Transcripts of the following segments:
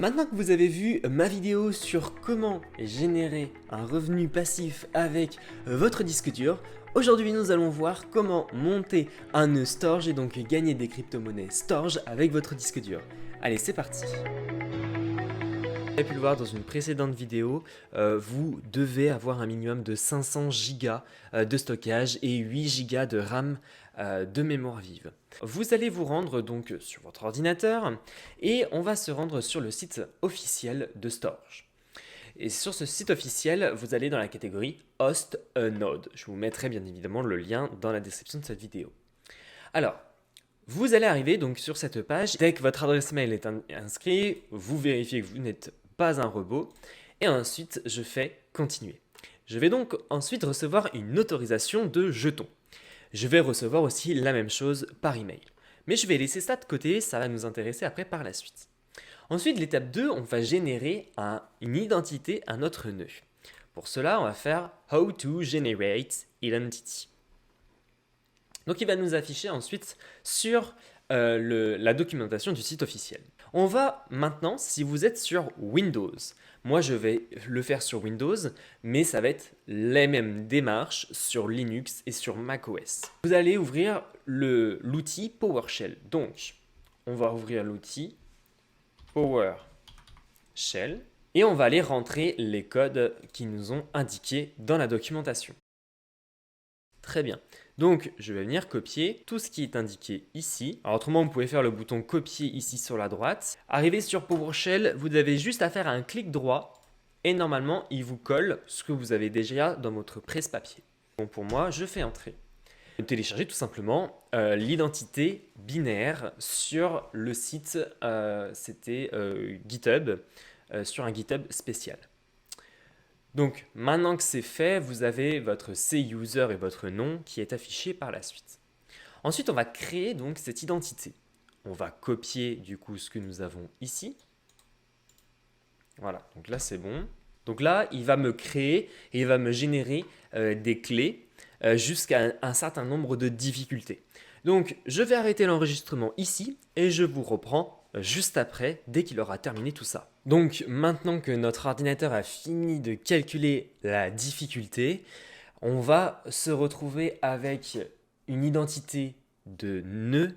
Maintenant que vous avez vu ma vidéo sur comment générer un revenu passif avec votre disque dur, aujourd'hui nous allons voir comment monter un nœud Storj et donc gagner des crypto-monnaies Storj avec votre disque dur. Allez, c'est parti! Vous avez pu le voir dans une précédente vidéo, vous devez avoir un minimum de 500 Go de stockage et 8 Go de RAM de mémoire vive. Vous allez vous rendre donc sur votre ordinateur et on va se rendre sur le site officiel de Storj. Et sur ce site officiel, vous allez dans la catégorie Host a Node. Je vous mettrai bien évidemment le lien dans la description de cette vidéo. Alors, vous allez arriver donc sur cette page. Dès que votre adresse mail est inscrite, vous vérifiez que vous n'êtes pas un robot. Et ensuite, je fais continuer. Je vais donc ensuite recevoir une autorisation de jetons. Je vais recevoir aussi la même chose par email. Mais je vais laisser ça de côté, ça va nous intéresser après par la suite. Ensuite, l'étape 2, on va générer une identité à notre nœud. Pour cela, on va faire How to generate identity. Donc il va nous afficher ensuite sur la documentation du site officiel. On va maintenant, si vous êtes sur Windows, moi je vais le faire sur Windows, mais ça va être les mêmes démarches sur Linux et sur macOS. Vous allez ouvrir l'outil PowerShell. Donc, on va ouvrir l'outil PowerShell et on va aller rentrer les codes qui nous ont indiqués dans la documentation. Très bien. Donc, je vais venir copier tout ce qui est indiqué ici. Alors, autrement, vous pouvez faire le bouton copier ici sur la droite. Arrivé sur PowerShell, vous avez juste à faire un clic droit et normalement, il vous colle ce que vous avez déjà dans votre presse-papier. Donc, pour moi, je fais entrer. Télécharger tout simplement l'identité binaire sur le site, c'était GitHub, sur un GitHub spécial. Donc, maintenant que c'est fait, vous avez votre C-user et votre nom qui est affiché par la suite. Ensuite, on va créer donc cette identité. On va copier du coup ce que nous avons ici. Voilà, donc là c'est bon. Donc là, il va me créer et il va me générer des clés jusqu'à un certain nombre de difficultés. Donc, je vais arrêter l'enregistrement ici et je vous reprends juste après, dès qu'il aura terminé tout ça. Donc maintenant que notre ordinateur a fini de calculer la difficulté, on va se retrouver avec une identité de nœud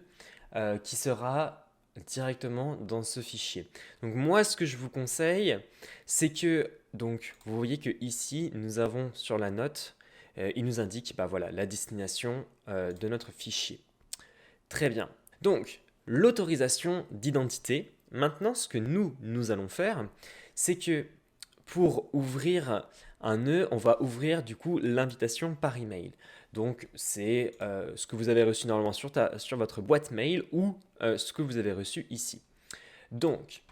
qui sera directement dans ce fichier. Donc moi, ce que je vous conseille, c'est que, donc vous voyez que ici, nous avons sur la note, il nous indique voilà, la destination de notre fichier. Très bien. Donc, l'autorisation d'identité. Maintenant, ce que nous allons faire, c'est que pour ouvrir un nœud, on va ouvrir du coup l'invitation par email. Donc, c'est ce que vous avez reçu normalement sur votre boîte mail ou ce que vous avez reçu ici. Donc,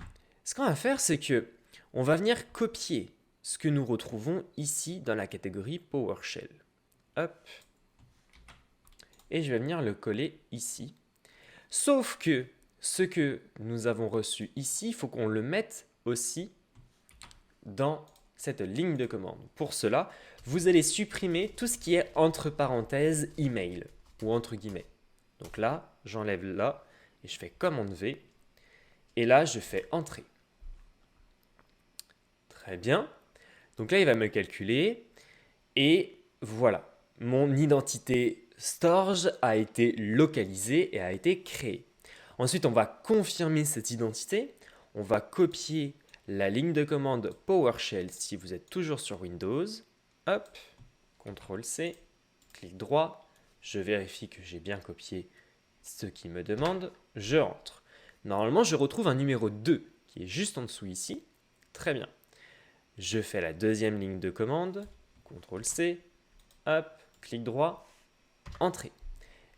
ce qu'on va faire, c'est que on va venir copier ce que nous retrouvons ici dans la catégorie PowerShell. Hop. Et je vais venir le coller ici. Sauf que ce que nous avons reçu ici, il faut qu'on le mette aussi dans cette ligne de commande. Pour cela, vous allez supprimer tout ce qui est entre parenthèses email ou entre guillemets. Donc là, j'enlève là et je fais commande V. Et là, je fais entrer. Très bien. Donc là, il va me calculer. Et voilà, mon identité Storj a été localisée et a été créée. Ensuite, on va confirmer cette identité. On va copier la ligne de commande PowerShell si vous êtes toujours sur Windows. Hop, CTRL-C, clic droit. Je vérifie que j'ai bien copié ce qu'il me demande. Je rentre. Normalement, je retrouve un numéro 2 qui est juste en dessous ici. Très bien. Je fais la deuxième ligne de commande. CTRL-C, hop, clic droit. Entrée.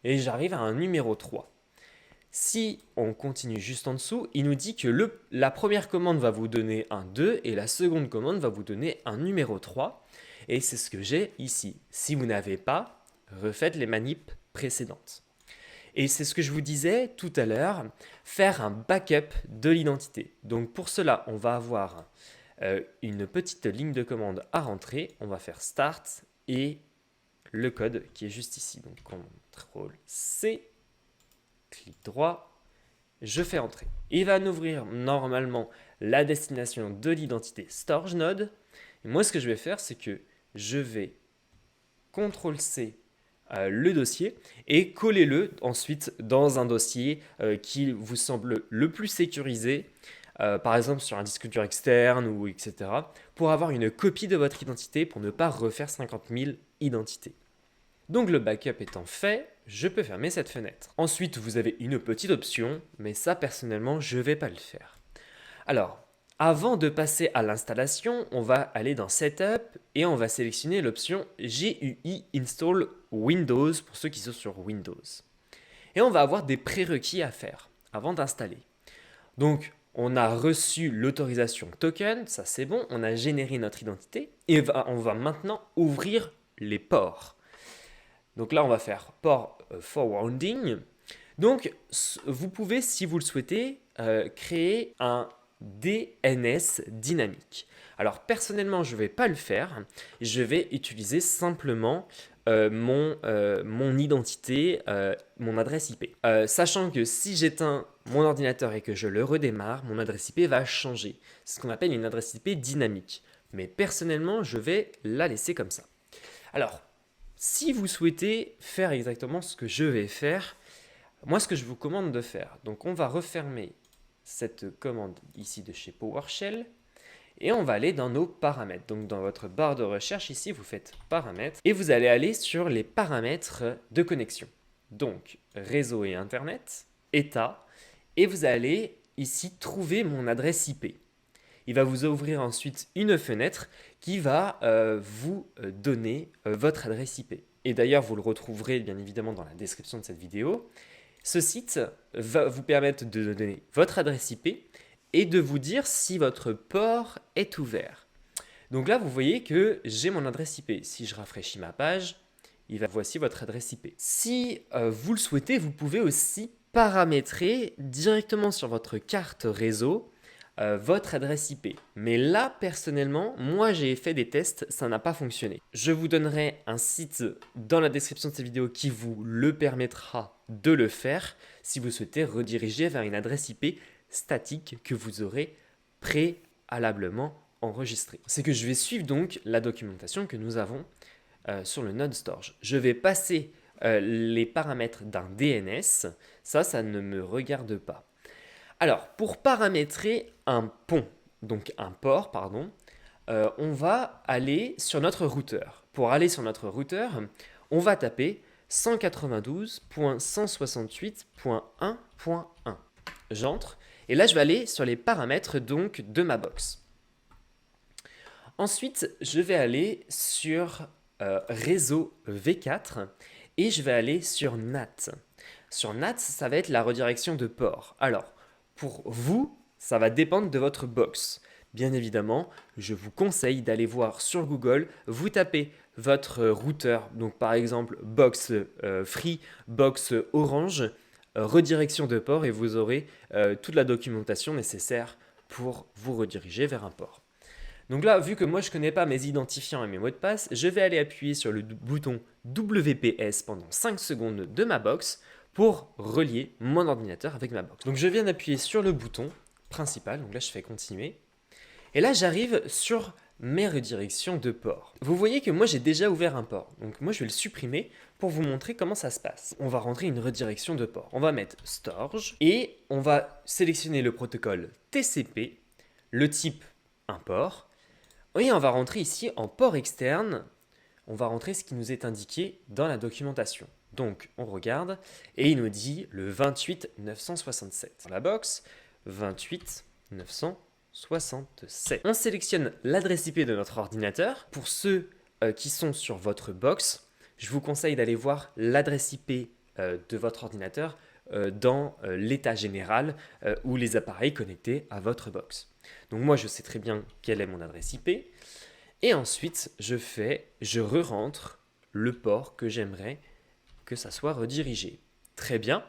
Et j'arrive à un numéro 3. Si on continue juste en dessous, il nous dit que la première commande va vous donner un 2 et la seconde commande va vous donner un numéro 3. Et c'est ce que j'ai ici. Si vous n'avez pas, refaites les manips précédentes. Et c'est ce que je vous disais tout à l'heure, faire un backup de l'identité. Donc pour cela, on va avoir une petite ligne de commande à rentrer. On va faire Start et le code qui est juste ici. Donc CTRL-C, clic droit, je fais entrer. Il va nous ouvrir normalement la destination de l'identité storage node. Et moi, ce que je vais faire, c'est que je vais CTRL-C le dossier et coller-le ensuite dans un dossier qui vous semble le plus sécurisé, par exemple sur un disque dur externe ou etc., pour avoir une copie de votre identité pour ne pas refaire 50 000 identités. Donc le backup étant fait, je peux fermer cette fenêtre. Ensuite, vous avez une petite option, mais ça personnellement, je ne vais pas le faire. Alors, avant de passer à l'installation, on va aller dans Setup et on va sélectionner l'option GUI Install Windows pour ceux qui sont sur Windows. Et on va avoir des prérequis à faire avant d'installer. Donc, on a reçu l'autorisation token, ça c'est bon, on a généré notre identité et on va maintenant ouvrir les ports. Donc là, on va faire port forwarding. Donc, vous pouvez, si vous le souhaitez, créer un DNS dynamique. Alors personnellement, je ne vais pas le faire. Je vais utiliser simplement mon identité, mon adresse IP. Sachant que si j'éteins mon ordinateur et que je le redémarre, mon adresse IP va changer. C'est ce qu'on appelle une adresse IP dynamique. Mais personnellement, je vais la laisser comme ça. Alors, si vous souhaitez faire exactement ce que je vais faire, moi ce que je vous commande de faire, donc on va refermer cette commande ici de chez PowerShell et on va aller dans nos paramètres. Donc dans votre barre de recherche ici, vous faites paramètres et vous allez aller sur les paramètres de connexion. Donc réseau et internet, état, et vous allez ici trouver mon adresse IP. Il va vous ouvrir ensuite une fenêtre qui va vous donner votre adresse IP. Et d'ailleurs, vous le retrouverez bien évidemment dans la description de cette vidéo. Ce site va vous permettre de donner votre adresse IP et de vous dire si votre port est ouvert. Donc là, vous voyez que j'ai mon adresse IP. Si je rafraîchis ma page, voici votre adresse IP. Si vous le souhaitez, vous pouvez aussi paramétrer directement sur votre carte réseau votre adresse IP. Mais là, personnellement, moi j'ai fait des tests, ça n'a pas fonctionné. Je vous donnerai un site dans la description de cette vidéo qui vous le permettra de le faire si vous souhaitez rediriger vers une adresse IP statique que vous aurez préalablement enregistrée. C'est que je vais suivre donc la documentation que nous avons sur le node storage. Je vais passer les paramètres d'un DNS, ça ne me regarde pas. Alors, pour paramétrer un port, on va aller sur notre routeur. Pour aller sur notre routeur, on va taper 192.168.1.1. J'entre et là, je vais aller sur les paramètres donc de ma box. Ensuite, je vais aller sur réseau V4 et je vais aller sur NAT. Sur NAT, ça va être la redirection de port. Alors, pour vous, ça va dépendre de votre box. Bien évidemment, je vous conseille d'aller voir sur Google, vous tapez votre routeur, donc par exemple box Free, box Orange, redirection de port et vous aurez toute la documentation nécessaire pour vous rediriger vers un port. Donc là, vu que moi je ne connais pas mes identifiants et mes mots de passe, je vais aller appuyer sur le bouton WPS pendant 5 secondes de ma box pour relier mon ordinateur avec ma box. Donc je viens d'appuyer sur le bouton principal, donc là je fais continuer. Et là j'arrive sur mes redirections de port. Vous voyez que moi j'ai déjà ouvert un port, donc moi je vais le supprimer pour vous montrer comment ça se passe. On va rentrer une redirection de port. On va mettre storage et on va sélectionner le protocole TCP, le type un port, et on va rentrer ici en port externe, on va rentrer ce qui nous est indiqué dans la documentation. Donc, on regarde et il nous dit le 28967. Dans la box, 28967. On sélectionne l'adresse IP de notre ordinateur. Pour ceux qui sont sur votre box, je vous conseille d'aller voir l'adresse IP de votre ordinateur dans l'état général ou les appareils connectés à votre box. Donc moi, je sais très bien quelle est mon adresse IP. Et ensuite, je re-rentre le port que j'aimerais que ça soit redirigé. Très bien.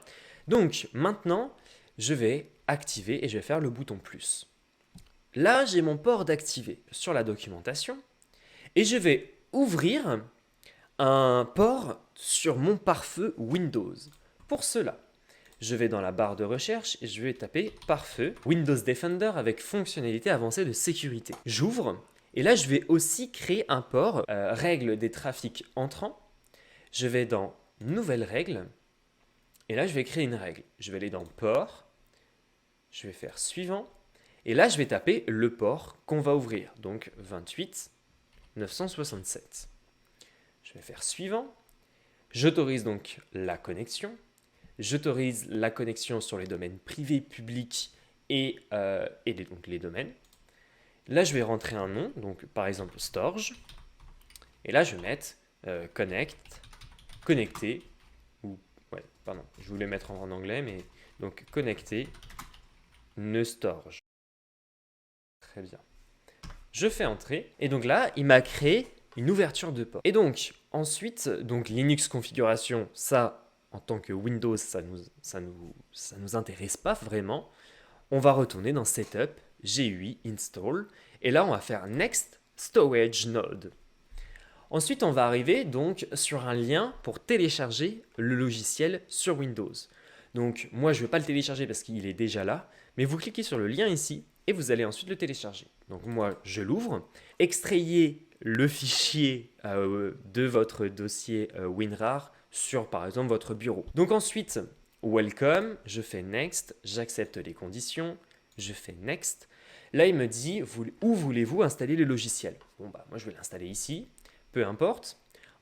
Donc maintenant, je vais activer et je vais faire le bouton plus. Là, j'ai mon port d'activer sur la documentation et je vais ouvrir un port sur mon pare-feu Windows. Pour cela, je vais dans la barre de recherche et je vais taper pare-feu Windows Defender avec fonctionnalité avancée de sécurité. J'ouvre et là je vais aussi créer un port règles des trafics entrants. Je vais dans nouvelles règles et là je vais créer une règle. Je vais aller dans port, je vais faire suivant et là je vais taper le port qu'on va ouvrir, donc 28 967. Je vais faire suivant. J'autorise donc la connexion. J'autorise la connexion sur les domaines privés, publics et donc les domaines. Là, je vais rentrer un nom, donc par exemple Storj. Et là, je vais mettre connecté, ou, ouais, pardon, je voulais mettre en anglais, mais donc connecté, ne Storj. Très bien. Je fais entrer, et donc là, il m'a créé une ouverture de port. Et donc, ensuite, donc Linux configuration, ça, en tant que Windows, ça nous intéresse pas vraiment. On va retourner dans Setup, GUI, Install, et là, on va faire Next Storage Node. Ensuite, on va arriver donc sur un lien pour télécharger le logiciel sur Windows. Donc, moi, je ne vais pas le télécharger parce qu'il est déjà là, mais vous cliquez sur le lien ici et vous allez ensuite le télécharger. Donc, moi, je l'ouvre. Extrayez le fichier de votre dossier WinRAR sur, par exemple, votre bureau. Donc, ensuite, Welcome, je fais Next, j'accepte les conditions, je fais Next. Là, il me dit où voulez-vous installer le logiciel. Bon, bah, moi, je vais l'installer ici, peu importe.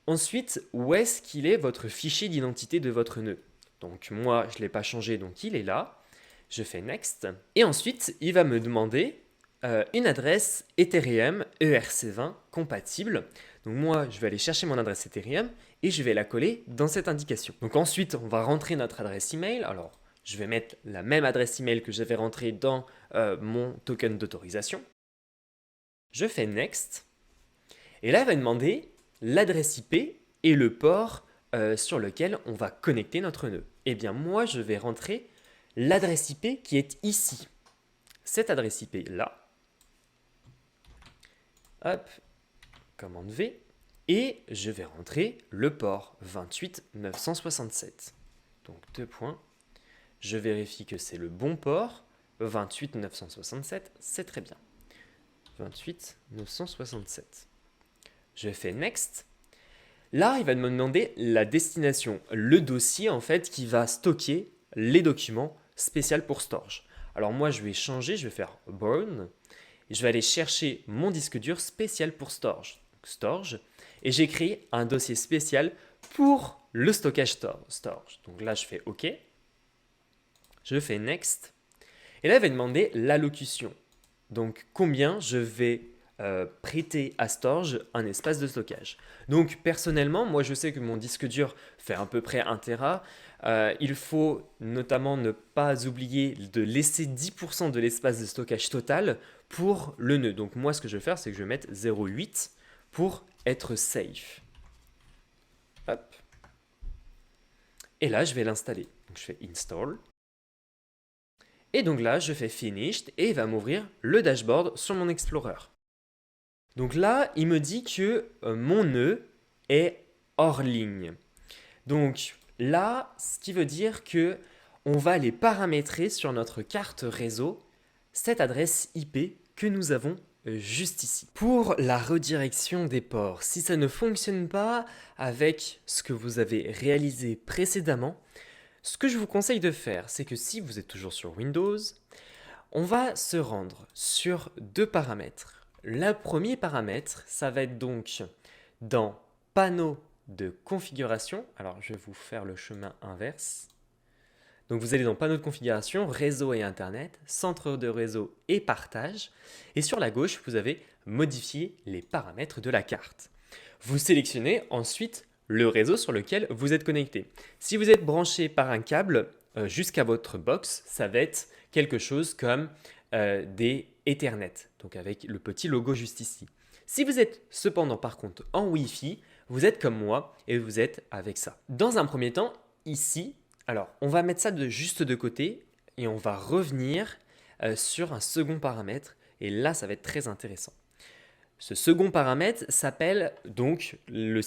Ensuite, où est-ce qu'il est votre fichier d'identité de votre nœud? Donc, moi, je ne l'ai pas changé, donc il est là. Je fais Next. Et ensuite, il va me demander une adresse Ethereum ERC20 compatible. Donc, moi, je vais aller chercher mon adresse Ethereum et je vais la coller dans cette indication. Donc, ensuite, on va rentrer notre adresse email. Alors, je vais mettre la même adresse email que j'avais rentrée dans mon token d'autorisation. Je fais Next. Et là, il va demander l'adresse IP et le port sur lequel on va connecter notre nœud. Eh bien, moi, je vais rentrer l'adresse IP qui est ici. Cette adresse IP là. Hop, commande V. Et je vais rentrer le port 28 967. Donc, 2 points. Je vérifie que c'est le bon port. 28 967, c'est très bien. 28 967. Je fais Next. Là, il va me demander la destination, le dossier en fait qui va stocker les documents spéciaux pour Storj. Alors moi, je vais changer, je vais faire Burn. Et je vais aller chercher mon disque dur spécial pour Storj. Et j'ai créé un dossier spécial pour le stockage Storj. Donc là, je fais OK. Je fais Next. Et là, il va demander l'allocution. Donc combien je vais prêter à Storj un espace de stockage. Donc personnellement, moi je sais que mon disque dur fait à peu près 1 Tera. Il faut notamment ne pas oublier de laisser 10% de l'espace de stockage total pour le nœud. Donc moi ce que je vais faire, c'est que je vais mettre 0,8 pour être safe. Hop. Et là, je vais l'installer. Donc je fais Install. Et donc là, je fais Finished et il va m'ouvrir le dashboard sur mon Explorer. Donc là, il me dit que mon nœud est hors ligne. Donc là, ce qui veut dire que on va aller paramétrer sur notre carte réseau cette adresse IP que nous avons juste ici. Pour la redirection des ports, si ça ne fonctionne pas avec ce que vous avez réalisé précédemment, ce que je vous conseille de faire, c'est que si vous êtes toujours sur Windows, on va se rendre sur 2 paramètres. Le premier paramètre, ça va être donc dans panneau de configuration. Alors, je vais vous faire le chemin inverse. Donc, vous allez dans panneau de configuration, réseau et internet, centre de réseau et partage. Et sur la gauche, vous avez modifier les paramètres de la carte. Vous sélectionnez ensuite le réseau sur lequel vous êtes connecté. Si vous êtes branché par un câble jusqu'à votre box, ça va être quelque chose comme des Ethernet, donc avec le petit logo juste ici. Si vous êtes cependant par contre en Wi-Fi, vous êtes comme moi et vous êtes avec ça. Dans un premier temps, ici, alors on va mettre ça juste de côté et on va revenir sur un second paramètre et là ça va être très intéressant. Ce second paramètre s'appelle donc le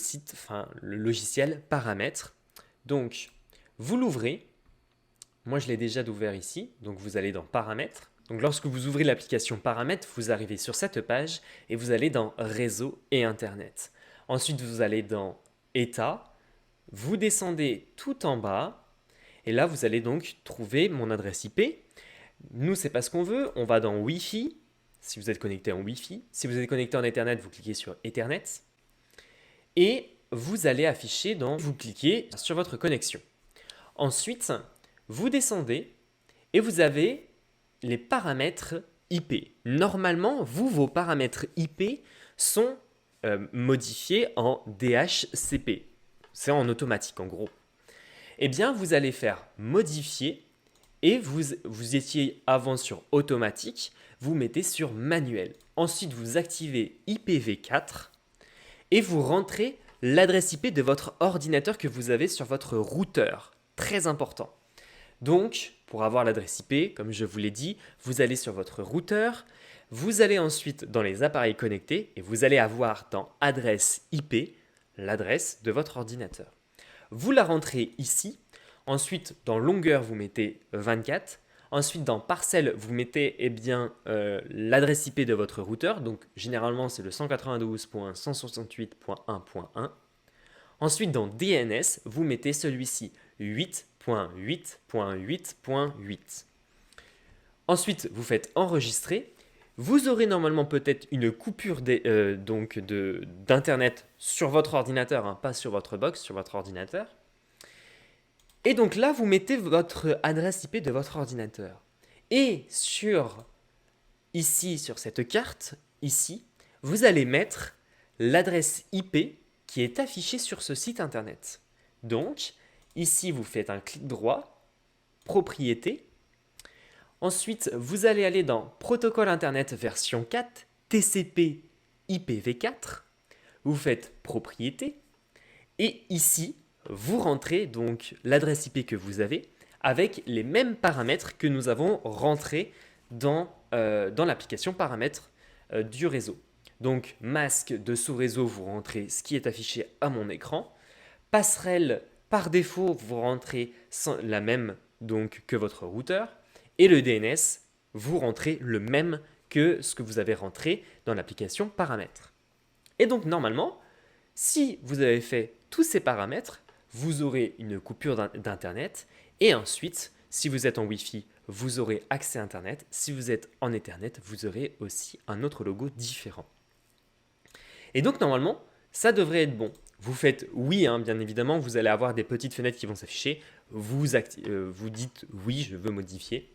logiciel paramètres. Donc vous l'ouvrez, Moi, je l'ai déjà ouvert ici. Donc, vous allez dans Paramètres. Donc, lorsque vous ouvrez l'application Paramètres, vous arrivez sur cette page et vous allez dans Réseau et Internet. Ensuite, vous allez dans État. Vous descendez tout en bas. Et là, vous allez donc trouver mon adresse IP. Nous, c'est pas ce qu'on veut. On va dans Wi-Fi. Si vous êtes connecté en Wi-Fi. Si vous êtes connecté en Ethernet, vous cliquez sur Ethernet. Et vous allez afficher vous cliquez sur votre connexion. Ensuite, vous descendez et vous avez les paramètres IP. Normalement, vos paramètres IP sont modifiés en DHCP. C'est en automatique en gros. Eh bien, vous allez faire modifier et vous étiez avant sur automatique, vous mettez sur manuel. Ensuite, vous activez IPv4 et vous rentrez l'adresse IP de votre ordinateur que vous avez sur votre routeur. Très important. Donc, pour avoir l'adresse IP, comme je vous l'ai dit, vous allez sur votre routeur, vous allez ensuite dans les appareils connectés et vous allez avoir dans adresse IP l'adresse de votre ordinateur. Vous la rentrez ici. Ensuite, dans longueur, vous mettez 24. Ensuite, dans parcelle, vous mettez l'adresse IP de votre routeur. Donc, généralement, c'est le 192.168.1.1. Ensuite, dans DNS, vous mettez celui-ci, 8.8.8.8. Ensuite, vous faites enregistrer. Vous aurez normalement peut-être une coupure d'Internet sur votre ordinateur, hein, pas sur votre box, sur votre ordinateur. Et donc là, vous mettez votre adresse IP de votre ordinateur. Et ici, sur cette carte, ici, vous allez mettre l'adresse IP qui est affichée sur ce site internet. Donc, ici, vous faites un clic droit, propriété. Ensuite, vous allez aller dans protocole internet version 4, TCP IPv4. Vous faites propriété. Et ici, vous rentrez donc l'adresse IP que vous avez avec les mêmes paramètres que nous avons rentrés dans l'application paramètres du réseau. Donc masque de sous-réseau, vous rentrez ce qui est affiché à mon écran. Passerelle, par défaut, vous rentrez la même donc, que votre routeur. Et le DNS, vous rentrez le même que ce que vous avez rentré dans l'application paramètres. Et donc normalement, si vous avez fait tous ces paramètres, vous aurez une coupure d'Internet et ensuite, si vous êtes en Wi-Fi, vous aurez accès à Internet. Si vous êtes en Ethernet, vous aurez aussi un autre logo différent. Et donc normalement, ça devrait être bon. Vous faites oui, hein, bien évidemment, vous allez avoir des petites fenêtres qui vont s'afficher. Vous dites oui, je veux modifier.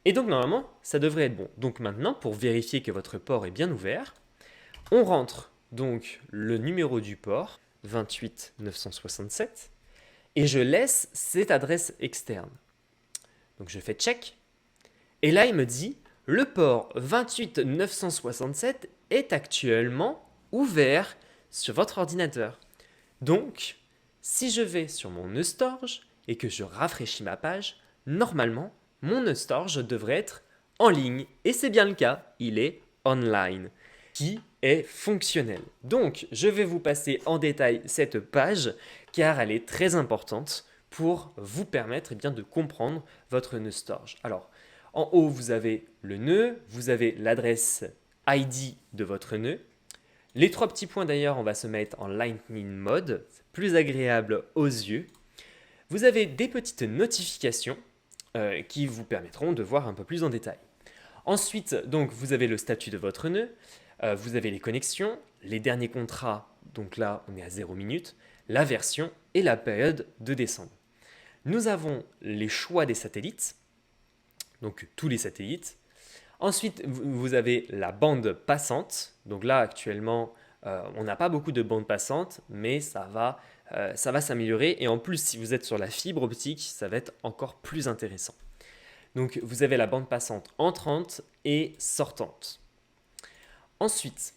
Et donc normalement, ça devrait être bon. Donc maintenant, pour vérifier que votre port est bien ouvert, on rentre donc le numéro du port, 28 967, et je laisse cette adresse externe. Donc je fais check, et là il me dit le port 28 967 est actuellement ouvert sur votre ordinateur. Donc, si je vais sur mon Eustorge et que je rafraîchis ma page, normalement, mon Eustorge devrait être en ligne. Et c'est bien le cas, il est online, qui est fonctionnel. Donc, je vais vous passer en détail cette page, car elle est très importante pour vous permettre de comprendre votre Eustorge. Alors, en haut, vous avez le nœud, vous avez l'adresse ID de votre nœud. Les trois petits points d'ailleurs, on va se mettre en Lightning Mode, c'est plus agréable aux yeux. Vous avez des petites notifications qui vous permettront de voir un peu plus en détail. Ensuite, donc, vous avez le statut de votre nœud, vous avez les connexions, les derniers contrats, donc là on est à 0 minutes, la version et la période de descente. Nous avons les choix des satellites, donc tous les satellites. Ensuite, vous avez la bande passante. Donc là, actuellement, on n'a pas beaucoup de bandes passantes, mais ça va s'améliorer. Et en plus, si vous êtes sur la fibre optique, ça va être encore plus intéressant. Donc, vous avez la bande passante entrante et sortante. Ensuite,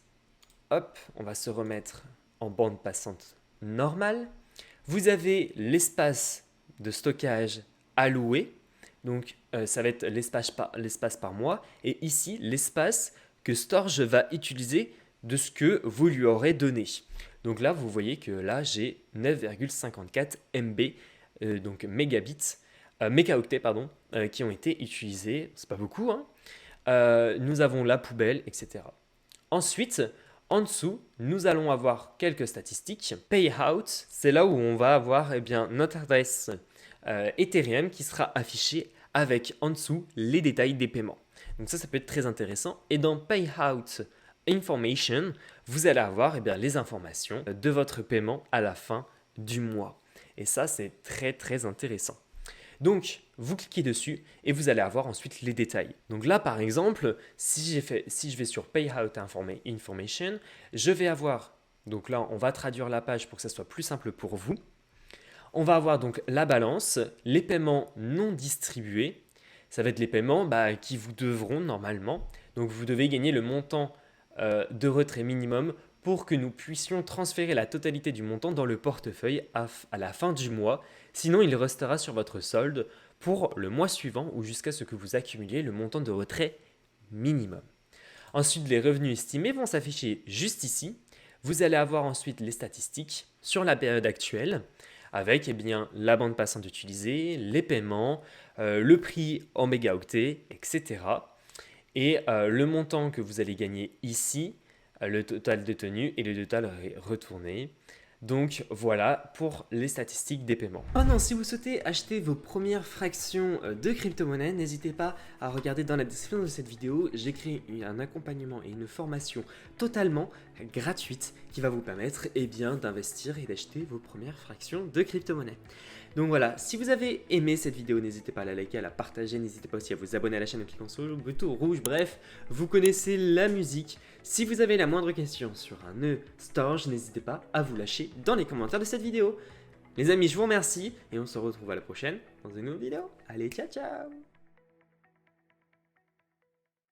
hop, on va se remettre en bande passante normale. Vous avez l'espace de stockage alloué. Donc, ça va être l'espace par mois. Et ici, l'espace que Storj va utiliser de ce que vous lui aurez donné. Donc là, vous voyez que là, j'ai 9,54 MB, donc mégabits mégaoctets pardon, qui ont été utilisés. C'est pas beaucoup, hein. Nous avons la poubelle, etc. Ensuite, en dessous, nous allons avoir quelques statistiques. Payout, c'est là où on va avoir notre adresse Ethereum qui sera affichée avec en dessous les détails des paiements. Donc ça peut être très intéressant. Et dans Payout Information, vous allez avoir les informations de votre paiement à la fin du mois. Et ça, c'est très très intéressant. Donc, vous cliquez dessus et vous allez avoir ensuite les détails. Donc là, par exemple, si je vais sur Payout Information, je vais avoir, donc là, on va traduire la page pour que ça soit plus simple pour vous. On va avoir donc la balance, les paiements non distribués. Ça va être les paiements qui vous devront normalement. Donc, vous devez gagner le montant de retrait minimum pour que nous puissions transférer la totalité du montant dans le portefeuille à la fin du mois. Sinon, il restera sur votre solde pour le mois suivant ou jusqu'à ce que vous accumuliez le montant de retrait minimum. Ensuite, les revenus estimés vont s'afficher juste ici. Vous allez avoir ensuite les statistiques sur la période actuelle avec la bande passante utilisée, les paiements, le prix en mégaoctets, etc. Et le montant que vous allez gagner ici, le total détenu et le total retourné. Donc voilà pour les statistiques des paiements. Maintenant, si vous souhaitez acheter vos premières fractions de crypto-monnaie, n'hésitez pas à regarder dans la description de cette vidéo. J'ai créé un accompagnement et une formation totalement gratuite qui va vous permettre d'investir et d'acheter vos premières fractions de crypto-monnaie. Donc voilà, si vous avez aimé cette vidéo, n'hésitez pas à la liker, à la partager, n'hésitez pas aussi à vous abonner à la chaîne en cliquant sur le bouton rouge. Bref, vous connaissez la musique. Si vous avez la moindre question sur un nœud storage, n'hésitez pas à vous lâcher dans les commentaires de cette vidéo. Les amis, je vous remercie et on se retrouve à la prochaine dans une nouvelle vidéo. Allez, ciao ciao!